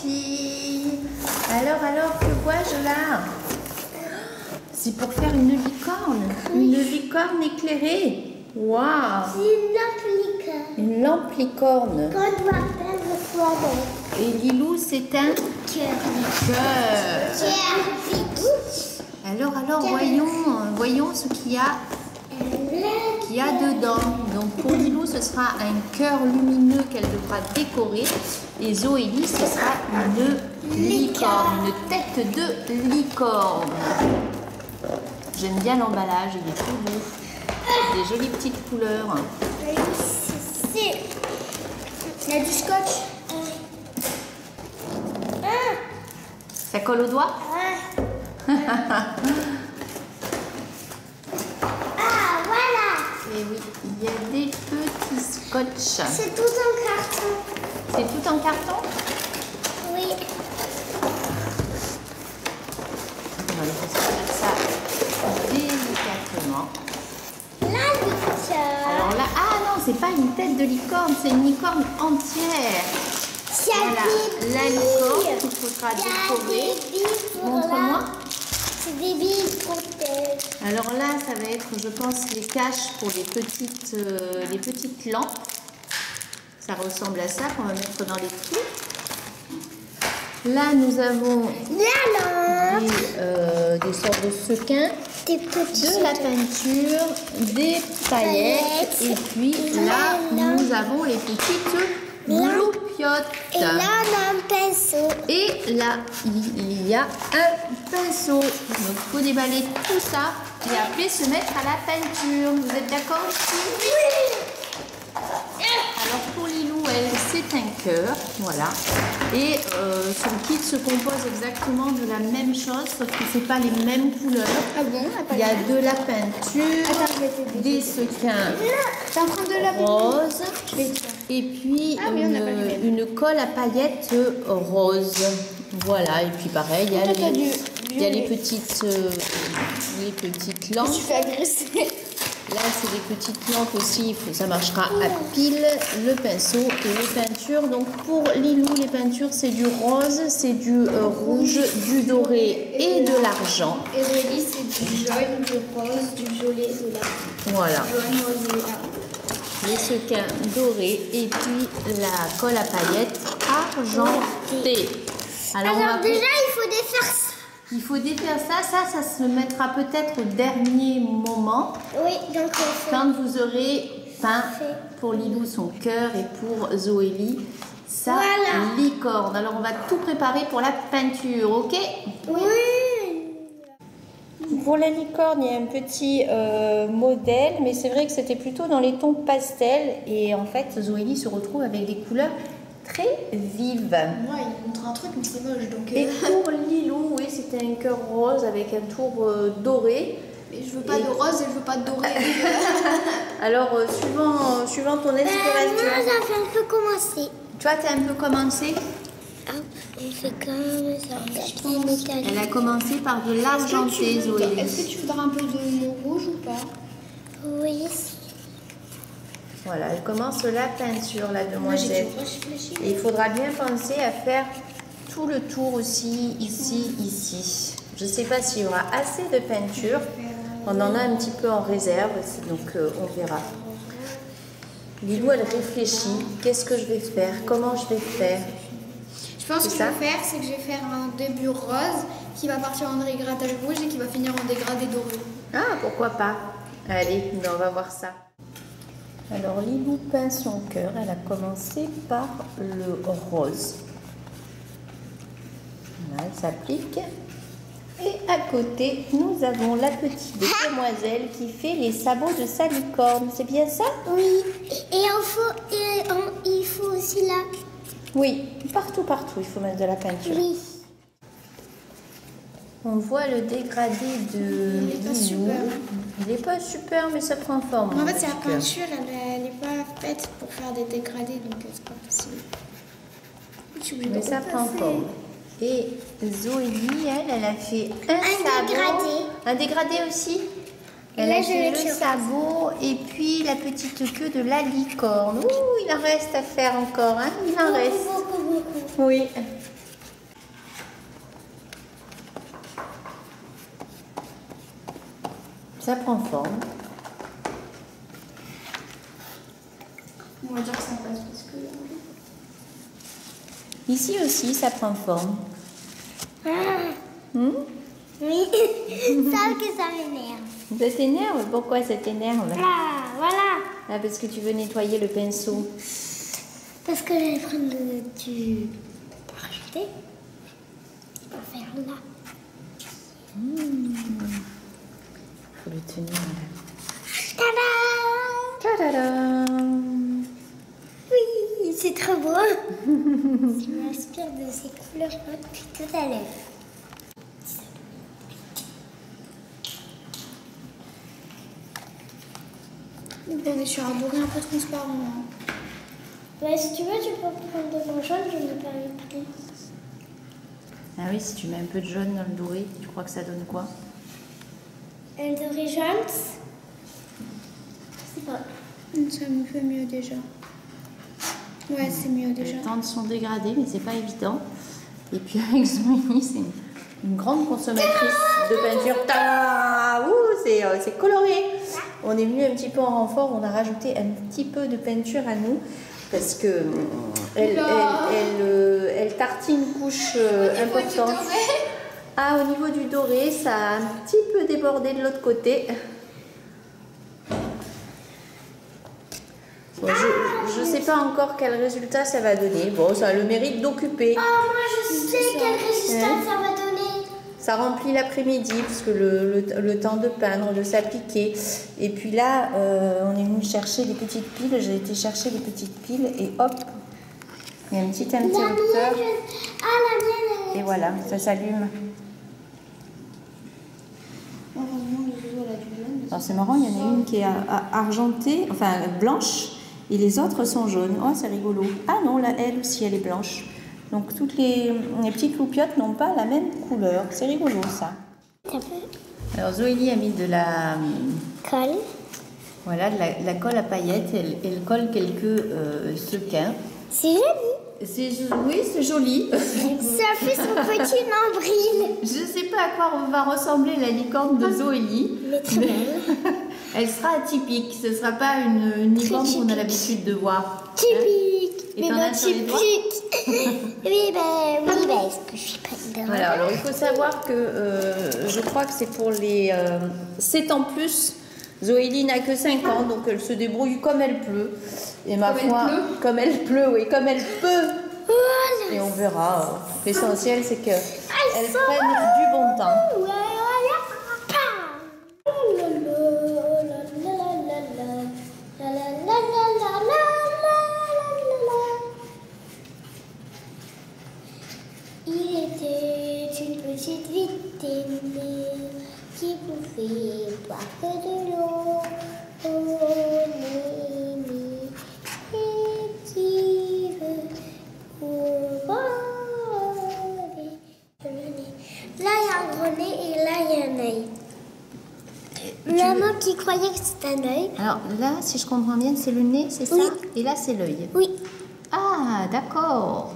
filles. Alors, que vois-je là? C'est pour faire une licorne. Une licorne éclairée. Waouh! C'est Une lampe licorne. qu'on doit faire le poireau. Et Lilou, c'est un cœur. Alors, voyons ce qu'il y a dedans. Donc pour Lilou, ce sera un cœur lumineux qu'elle devra décorer. Et Zoélie, ce sera une licorne, une tête de licorne. J'aime bien l'emballage, il est tout beau. Des jolies petites couleurs. Il y a du scotch. Ça colle au doigt? Voilà. Et oui, il y a des petits scotch. C'est tout en carton. C'est tout en carton? Oui. On va faire ça délicatement. La licorne. Alors là, ah non, c'est pas une tête de licorne, c'est une licorne entière. Voilà, la licorne qu'il faudra décorer. Montre-moi. C'est des billes pour tête. Alors là, ça va être, je pense, les caches pour les petites lampes. Ça ressemble à ça qu'on va mettre dans les trous. Là, nous avons des sortes de sequins, de la peinture, des paillettes. Et puis là, nous avons les petites loupiottes. Et là, on a un pinceau. Et là, il y a un pinceau. Donc, il faut déballer tout ça et après se mettre à la peinture. Vous êtes d'accord ici? Oui. Alors, pour Lilou, elle, c'est un cœur. Voilà. Et son kit se compose exactement de la même chose, sauf que ce n'est pas les mêmes couleurs. Ah bon? Il y a de la peinture, des sequins roses, et puis une colle à paillettes rose. Voilà, et puis pareil, il y a les petites lampes. Je suis agressée. Là, c'est des petites lampes aussi, ça marchera à pile, le pinceau et les peintures. Donc pour Lilou, les peintures, c'est du rose, c'est du rouge, du doré et de l'argent. Et Zoélie, c'est du jaune, du rose, du violet, de la Voilà. jaune, rose et là. Les sequins dorés et puis la colle à paillettes argentée. Alors déjà, il faut défaire ça. Il faut défaire ça. Ça se mettra peut-être au dernier moment. Oui, donc on fait. Quand vous aurez peint pour Lilou son cœur et pour Zoélie sa licorne. Alors on va tout préparer pour la peinture, ok? Oui. Pour la licorne, il y a un petit modèle, mais c'est vrai que c'était plutôt dans les tons pastels. Et en fait, Zoélie se retrouve avec des couleurs très vives. Moi, il montre un truc, mais c'est moche. Donc, Et pour Lilou, oui, c'était un cœur rose avec un tour doré. Mais je veux pas de rose et je veux pas de doré. Alors, suivant ton inspiration. Moi, ça fait un peu commencer. Tu vois, tu as un peu commencé. Hop, on fait comme ça. Elle a commencé par de l'argenté, Zoélie. Est-ce que tu voudras un peu de rouge ou pas? Oui. Voilà, elle commence la peinture, la demoiselle. Réfléchir. Et il faudra bien penser à faire tout le tour aussi, ici. Je ne sais pas s'il y aura assez de peinture. On en a un petit peu en réserve, donc on verra. Lilou, elle réfléchit. Qu'est-ce que je vais faire? Comment je vais faire? Je pense que je vais faire, c'est que je vais faire un début rose qui va partir en dégradage rouge et qui va finir en dégradé doré. Ah, pourquoi pas? Allez, on va voir ça. Alors, Lilou peint son cœur. Elle a commencé par le rose. Là, elle s'applique. Et à côté, nous avons la petite demoiselle qui fait les sabots de sa licorne. C'est bien ça? Oui. Et il faut aussi là. Oui, partout, il faut mettre de la peinture. Oui. On voit le dégradé de Il est pas Lilou. super. Il n'est pas super, mais ça prend forme. En fait, c'est la peinture, elle n'est pas faite pour faire des dégradés, donc c'est pas possible. Mais ça prend forme. Et Zoélie, elle a fait un sabot. Dégradé. Un dégradé aussi. Elle a fait le sabot et puis la petite queue de la licorne. Ouh, il en reste à faire encore, hein? Il en reste. Beaucoup. Oui. Ça prend forme. On va dire que ça passe parce que... Ici aussi, ça prend forme. Oui, ça que ça m'énerve. Ça t'énerve? Pourquoi ça t'énerve? Voilà. Ah, parce que tu veux nettoyer le pinceau. Parce que je vais prendre du parcheté. Je peux faire là. Faut le tenir là. Tada! Tadadam! Oui, c'est trop beau. Je m'inspire de ces couleurs depuis tout à l'heure. On est sur un doré un peu transparent. Hein. Ouais, si tu veux, tu peux prendre de mon jaune, je n'ai pas pris. Ah oui, si tu mets un peu de jaune dans le doré, tu crois que ça donne quoi? Un doré jaune. C'est pas. Ça me fait mieux déjà. Ouais, c'est mieux déjà. Les teintes sont dégradées, mais c'est pas évident. Et puis avec Zoé, c'est une grande consommatrice de peinture. C'est coloré. On est venu un petit peu en renfort, on a rajouté un petit peu de peinture à nous parce que elle tartine une couche importante. Ah, au niveau du doré, ça a un petit peu débordé de l'autre côté. Bon, je sais pas encore quel résultat ça va donner. Bon, ça a le mérite d'occuper. Oh, moi je sais quel résultat ça va donner. Ça remplit l'après-midi parce que le temps de peindre, de s'appliquer. Et puis là, on est venu chercher des petites piles. J'ai été chercher des petites piles et hop, il y a un petit interrupteur. La mienne, Et voilà, ça s'allume. Alors c'est marrant, il y en a une qui est argentée, enfin blanche, et les autres sont jaunes. Oh, c'est rigolo. Ah non, là, elle aussi, elle est blanche. Donc toutes les petites loupiottes n'ont pas la même couleur. C'est rigolo ça. Alors Zoélie a mis de la colle. Voilà, de la colle à paillettes. Elle colle quelques sequins. C'est joli. Oui, c'est joli. Ça fait son petit nombril. Je ne sais pas à quoi va ressembler la licorne de Zoélie. Mais très belle. Elle sera atypique. Ce ne sera pas une licorne qu'on a l'habitude de voir. Typique. Et mais t'en non as sur les doigts? typique. oui, est-ce que je suis pas dedans? Voilà, alors il faut savoir que je crois que c'est pour les 7 ans plus. Zoélie n'a que 5 ans, donc elle se débrouille comme elle peut. Et ma foi, comme elle pleut, oui, comme elle peut. Voilà. Et on verra. L'essentiel, c'est qu'elle prenne du bon temps. Il était une petite vitine qui pouvait boire que de l'eau. Là, il y a un gros nez et là, il y a un œil. Maman qui croyait que c'était un œil. Alors là, si je comprends bien, c'est le nez, c'est ça? Oui. Et là, c'est l'œil. Oui, Ah, d'accord.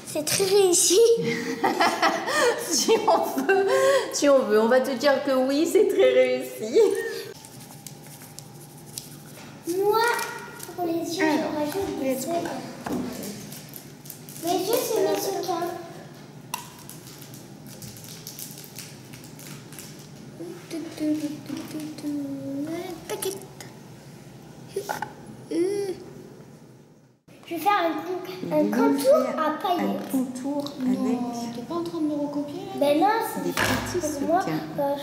c'est très réussi. Si on veut, on va te dire que oui, c'est très réussi. Moi, pour les yeux, je rajoute des secondes. Mes yeux, c'est mes secondes. Je vais faire un contour à paillettes. Un contour avec T'es pas en train de me recopier là? Ben non, des petits c'est moi. sequins.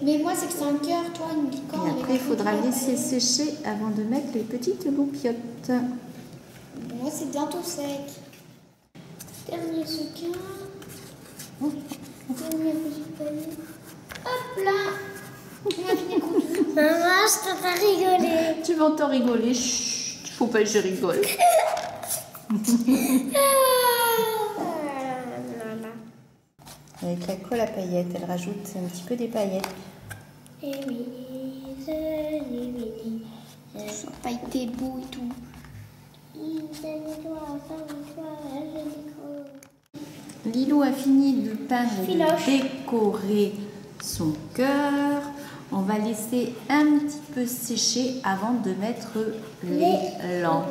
Mais moi, c'est que c'est un cœur, toi, une licorne. Et après, il faudra laisser sécher avant de mettre les petites loupiottes. Moi, c'est bientôt sec. Dernier sequin. Dernier petit paillet. Hop là. On a fini le contour. Maman, je t'entends rigoler. Tu vas t'en rigoler. Chut, faut pas que je rigole. Avec la colle à paillettes, elle rajoute un petit peu des paillettes. Ça n'a pas été beau et tout. Lilou a fini de peindre et de Filoche. décorer son cœur. On va laisser un petit peu sécher avant de mettre les lampes.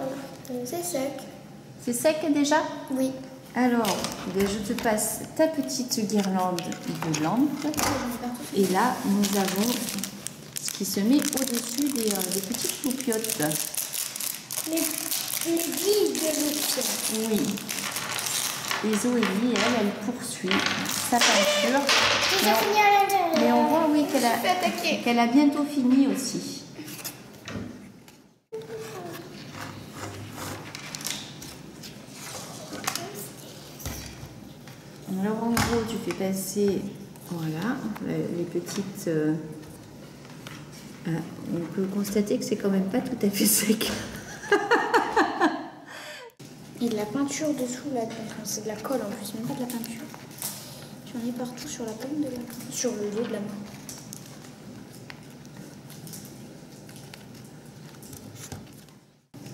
C'est sec. C'est sec déjà? Oui. Alors, je te passe ta petite guirlande de lampes. Et là, nous avons ce qui se met au-dessus des petites loupiottes. Les billes de loupiottes. Oui. Et Zoélie, elle poursuit sa peinture. Déjà fini à l'intérieur. Mais on voit, oui, qu'elle a bientôt fini aussi. Alors, en gros, tu fais passer, voilà, les petites... on peut constater que c'est quand même pas tout à fait sec. Et de la peinture dessous là, c'est de la colle en plus, même pas de la peinture. J'en ai partout sur la paume de la main, sur le dos de la main.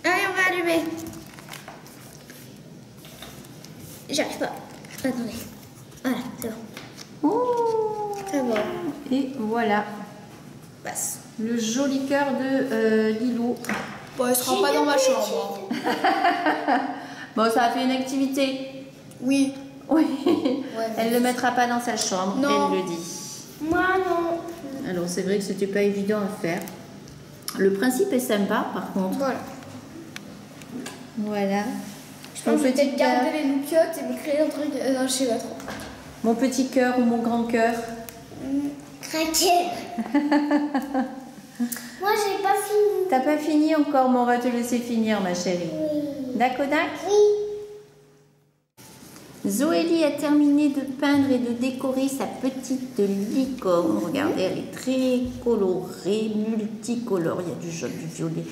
Allez, on va allumer. J'arrive pas. Attendez. Voilà, c'est bon. Oh, C'est bon. et voilà, Passe. le joli cœur de Lilo. Bon, elle sera pas dans ma chambre. Bon, ça a fait une activité. Oui. Oui. Ouais, Elle ne le mettra pas dans sa chambre, Non. elle le dit. Moi non. Alors, c'est vrai que c'était pas évident à faire. Le principe est sympa, par contre. Voilà. Voilà. Je pense que je vais peut-être garder les loupiottes et me créer un truc. Je sais pas trop. Mon petit cœur ou mon grand cœur. Craquer. Moi j'ai pas fini. T'as pas fini encore, mais on va te laisser finir, ma chérie. Oui. Dakodak? Oui. Zoélie a terminé de peindre et de décorer sa petite licorne. Regardez, elle est très colorée, multicolore. Il y a du jaune, du violet,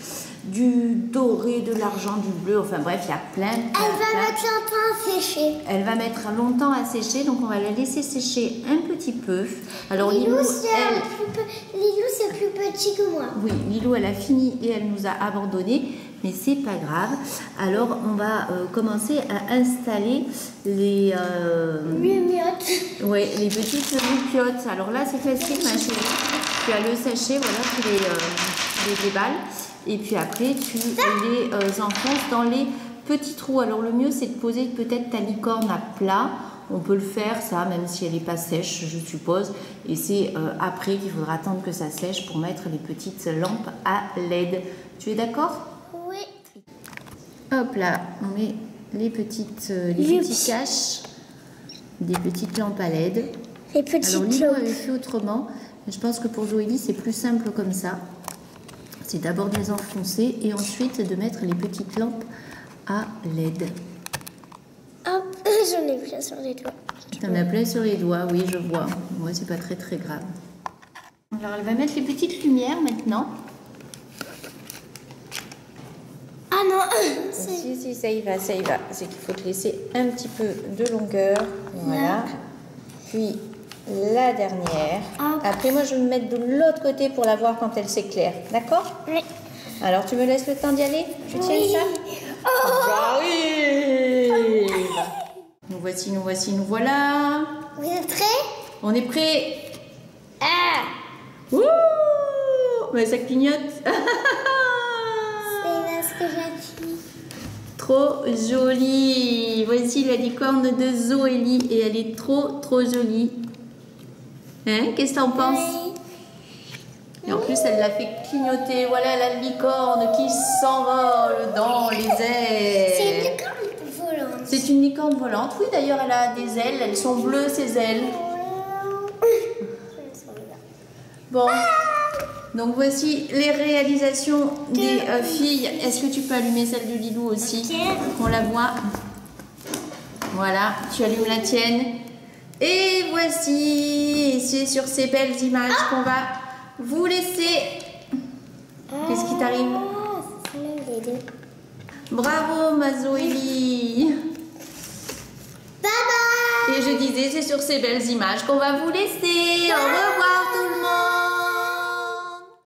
du doré, de l'argent, du bleu. Enfin bref, il y a plein. Elle va mettre longtemps à sécher. Elle va mettre longtemps à sécher, donc on va la laisser sécher un petit peu. Alors Lilou, Lilou, c'est plus petit que moi. oui, Lilou, elle a fini et elle nous a abandonnés, mais c'est pas grave. Alors on va commencer à installer les Lumiote. les petites loupiottes. Alors là, c'est facile, ma chérie. Tu as le sachet, voilà, tu les déballes. Et puis après, tu les enfonces dans les petits trous. Alors le mieux, c'est de poser peut-être ta licorne à plat. On peut le faire, ça, même si elle n'est pas sèche, je suppose. Et c'est après qu'il faudra attendre que ça sèche pour mettre les petites lampes à LED. Tu es d'accord? Oui. Hop là, on met les petits caches, des petites lampes à LED. Les petites Alors Lilo lampes. avait fait autrement, mais je pense que pour Zoélie c'est plus simple comme ça. C'est d'abord de les enfoncer et ensuite de mettre les petites lampes à LED. Hop, j'en ai plein sur les doigts. Tu en as plein sur les doigts, oui je vois. Moi c'est pas très très grave. Alors elle va mettre les petites lumières maintenant. Ah non, Si, ça y va, ça y va. C'est qu'il faut te laisser un petit peu de longueur. Voilà. Puis la dernière. Hop. Après, moi, je vais me mettre de l'autre côté pour la voir quand elle s'éclaire. D'accord? Oui. Alors, tu me laisses le temps d'y aller? Tu tiens Oui. ça? Oh. J'arrive! Nous voici, nous voilà. Vous êtes prêts? On est prêts. Ah. Ouh! Mais ça clignote. C'est là ce que j'ai dit. Trop jolie. Voici la licorne de Zoélie et elle est trop jolie. Hein? Qu'est-ce que t'en penses? Oui. Et en plus, elle l'a fait clignoter. Voilà la licorne qui s'envole dans les airs. C'est une licorne volante. C'est une licorne volante. Oui, d'ailleurs, elle a des ailes. Elles sont bleues, ses ailes. Bon. Donc, voici les réalisations des filles. Est-ce que tu peux allumer celle de Lilou aussi? On la voit. Voilà, tu allumes la tienne. Et voici, c'est sur ces belles images qu'on va vous laisser. Qu'est-ce qui t'arrive? Ah, c'est même les deux. Bravo, ma Zoélie. Bye bye. Et je disais, c'est sur ces belles images qu'on va vous laisser. Au revoir tout le monde.